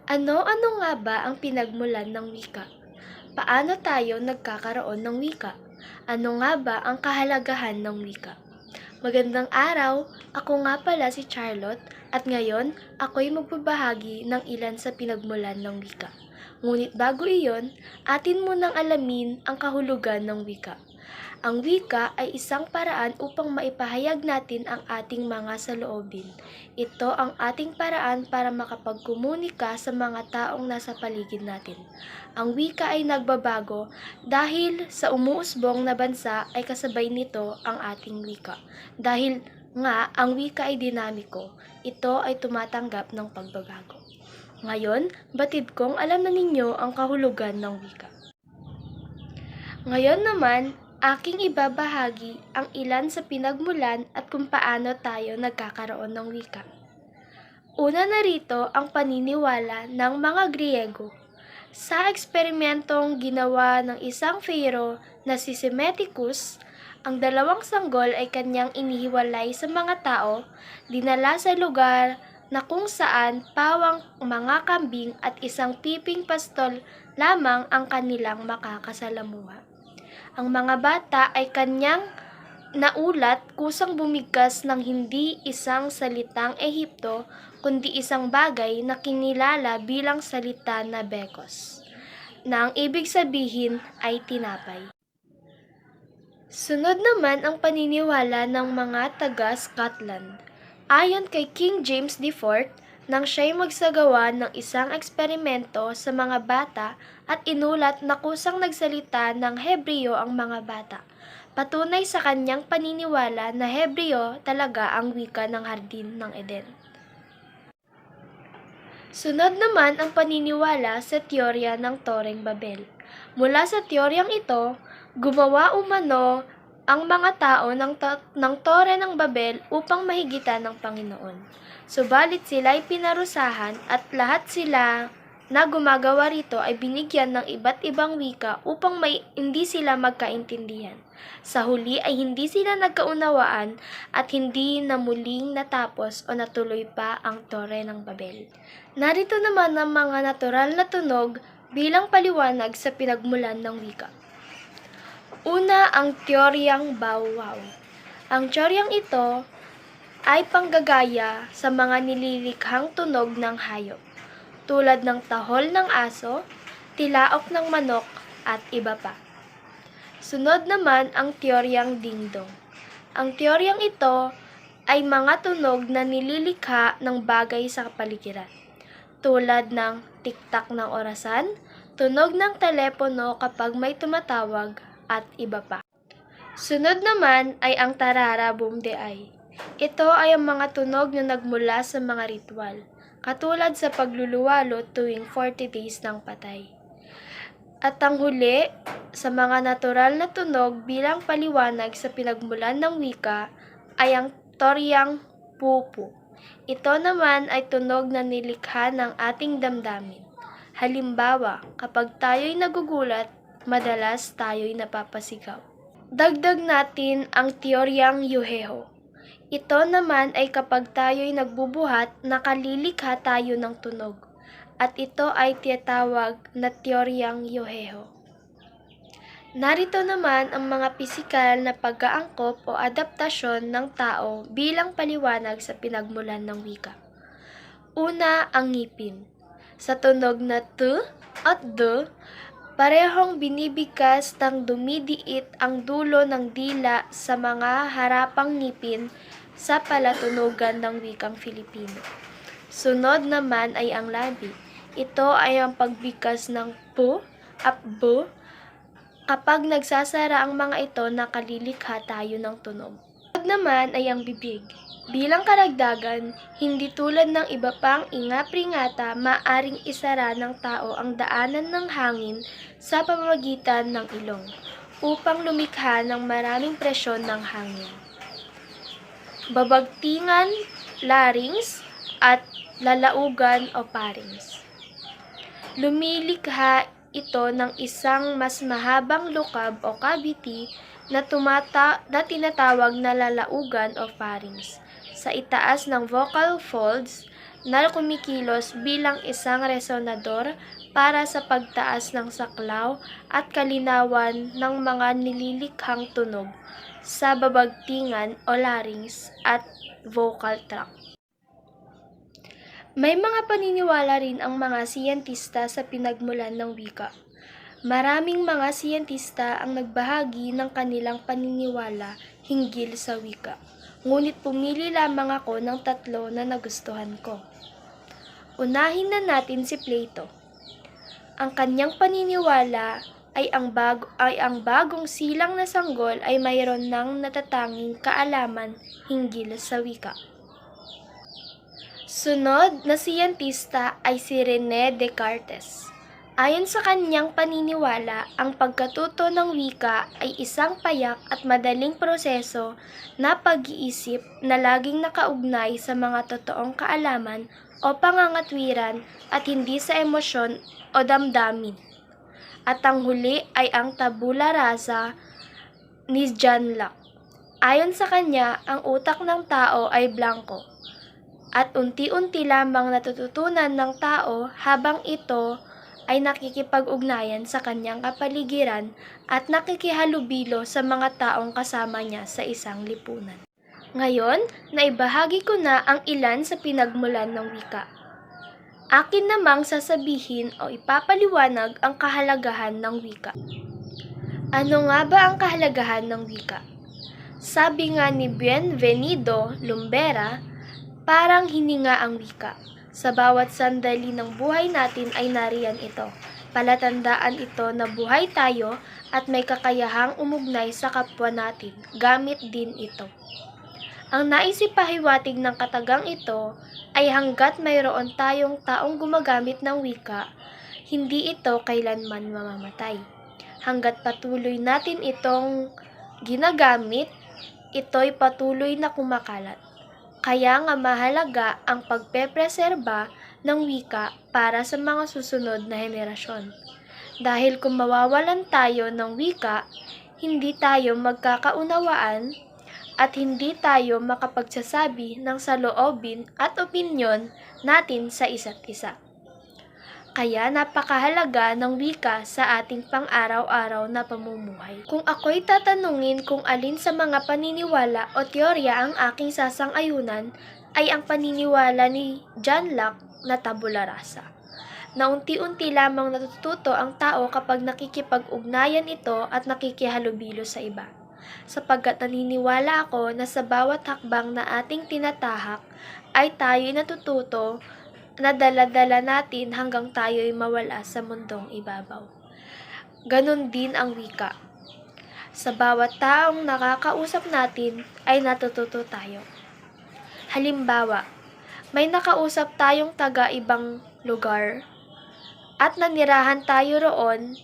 Ano-ano nga ba ang pinagmulan ng wika? Paano tayo nagkakaroon ng wika? Ano nga ba ang kahalagahan ng wika? Magandang araw! Ako nga pala si Charlotte at ngayon ako'y magbabahagi ng ilan sa pinagmulan ng wika. Ngunit bago iyon, atin munang alamin ang kahulugan ng wika. Ang wika ay isang paraan upang maipahayag natin ang ating mga saloobin. Ito ang ating paraan para makapagkomunika sa mga taong nasa paligid natin. Ang wika ay nagbabago dahil sa umuusbong na bansa ay kasabay nito ang ating wika. Dahil nga ang wika ay dinamiko, ito ay tumatanggap ng pagbabago. Ngayon, batid kong alam na ninyo ang kahulugan ng wika. Ngayon naman, aking ibabahagi ang ilan sa pinagmulan at kung paano tayo nagkakaroon ng wika. Una na rito ang paniniwala ng mga Griego. Sa eksperimentong ginawa ng isang pharaoh na si Psammetichus, ang dalawang sanggol ay kanyang inihiwalay sa mga tao, dinala sa lugar na kung saan pawang mga kambing at isang piping pastol lamang ang kanilang makakasalamuha. Ang mga bata ay kanyang naulat kusang bumigkas ng hindi isang salitang Ehipto, kundi isang bagay na kinilala bilang salita na bekos, na ang ibig sabihin ay tinapay. Sunod naman ang paniniwala ng mga taga-Scotland. Ayon kay King James IV, nang siya'y magsagawa ng isang eksperimento sa mga bata at inulat na kusang nagsalita ng Hebreo ang mga bata. Patunay sa kanyang paniniwala na Hebreo talaga ang wika ng Hardin ng Eden. Sunod naman ang paniniwala sa teorya ng Toreng Babel. Mula sa teoryang ito, gumawa umano ang mga tao ng Tore ng Babel upang mahigitan ng Panginoon. Subalit sila ay pinarusahan at lahat sila na gumagawa rito ay binigyan ng iba't ibang wika upang hindi sila magkaintindihan. Sa huli ay hindi sila nagkaunawaan at hindi na muling natapos o natuloy pa ang Tore ng Babel. Narito naman ang mga natural na tunog bilang paliwanag sa pinagmulan ng wika. Una, ang teoryang Bow-wow. Ang teoryang ito ay panggagaya sa mga nililikhang tunog ng hayop, tulad ng tahol ng aso, tilaok ng manok, at iba pa. Sunod naman ang teoryang ding-dong. Ang teoryang ito ay mga tunog na nililikha ng bagay sa kapaligiran, tulad ng tiktak ng orasan, tunog ng telepono kapag may tumatawag, at iba pa. Sunod naman ay ang tarara boom-de-ay. Ito ay ang mga tunog na nagmula sa mga ritual, katulad sa pagluluwalo tuwing 40 days ng patay. At ang huli, sa mga natural na tunog bilang paliwanag sa pinagmulan ng wika, ay ang teoryang pupu. Ito naman ay tunog na nilikha ng ating damdamin. Halimbawa, kapag tayo'y nagugulat, madalas tayo'y napapasigaw. Dagdag natin ang teoryang yuheho. Ito naman ay kapag tayo'y nagbubuhat, nakalilikha tayo ng tunog, at ito ay tinatawag na teoryang yuheho. Narito naman ang mga pisikal na pag-aangkop o adaptasyon ng tao bilang paliwanag sa pinagmulan ng wika. Una, ang ngipin. Sa tunog na t at d, parehong binibigkas ng dumidiit ang dulo ng dila sa mga harapang ngipin sa palatunugan ng wikang Filipino. Sunod naman ay ang labi. Ito ay ang pagbigkas ng p at b. Kapag nagsasara ang mga ito, nakalilikha tayo ng tunog. Sunod naman ay ang bibig. Bilang karagdagan, hindi tulad ng iba pang inga-pringata, maaring isara ng tao ang daanan ng hangin sa pamamagitan ng ilong upang lumikha ng maraming presyon ng hangin. Babagtingan, larynx, at lalaugan o pharynx. Lumilikha ito ng isang mas mahabang lukab o cavity na tinatawag na lalaugan o pharynx sa itaas ng vocal folds na kumikilos bilang isang resonador para sa pagtaas ng saklaw at kalinawan ng mga nililikhang tunog sa babagtingan o larynx at vocal tract. May mga paniniwala rin ang mga siyentista sa pinagmulan ng wika. Maraming mga siyentista ang nagbahagi ng kanilang paniniwala hinggil sa wika. Ngunit pumili lamang ako ng 3 na nagustuhan ko. Unahin na natin si Plato. Ang kanyang paniniwala ay ang bagong silang na sanggol ay mayroon ng natatanging kaalaman hinggil sa wika. Sunod na siyentista ay si René Descartes. Ayon sa kanyang paniniwala, ang pagkatuto ng wika ay isang payak at madaling proseso na pag-iisip na laging nakaugnay sa mga totoong kaalaman o pangangatwiran at hindi sa emosyon o damdamin. At ang huli ay ang tabula rasa ni John Locke. Ayon sa kanya, ang utak ng tao ay blanko at unti-unti lamang natututunan ng tao habang ito ay nakikipag-ugnayan sa kanyang kapaligiran at nakikihalubilo sa mga taong kasama niya sa isang lipunan. Ngayon, naibahagi ko na ang ilan sa pinagmulan ng wika. Akin namang sasabihin o ipapaliwanag ang kahalagahan ng wika. Ano nga ba ang kahalagahan ng wika? Sabi nga ni Bienvenido Lumbera, parang hininga ang wika. Sa bawat sandali ng buhay natin ay nariyan ito. Palatandaan ito na buhay tayo at may kakayahang umugnay sa kapwa natin. Gamit din ito. Ang naisipahiwatig ng katagang ito ay hanggat mayroon tayong taong gumagamit ng wika, hindi ito kailanman mamamatay. Hanggat patuloy natin itong ginagamit, ito'y patuloy na kumakalat. Kaya nga mahalaga ang pagpepreserba ng wika para sa mga susunod na henerasyon. Dahil kung mawawalan tayo ng wika, hindi tayo magkakaunawaan at hindi tayo makapagsasabi ng saloobin at opinyon natin sa isa't isa. Kaya napakahalaga ng wika sa ating pang-araw-araw na pamumuhay. Kung ako'y tatanungin kung alin sa mga paniniwala o teorya ang aking sasang-ayunan, ay ang paniniwala ni John Locke na tabula rasa. Na unti-unti lamang natututo ang tao kapag nakikipag-ugnayan ito at nakikihalubilo sa iba. Sapagkat naniniwala ako na sa bawat hakbang na ating tinatahak ay tayo'y natututo na dala-dala natin hanggang tayo'y mawala sa mundong ibabaw. Ganon din ang wika. Sa bawat taong nakakausap natin ay natututo tayo. Halimbawa, may nakausap tayong taga-ibang lugar at nanirahan tayo roon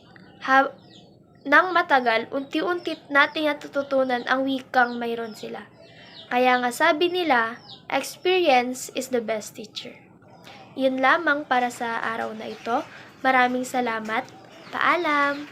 nang matagal, unti-unti natin natututunan ang wikang mayroon sila. Kaya nga sabi nila, experience is the best teacher. Yun lamang para sa araw na ito. Maraming salamat. Paalam!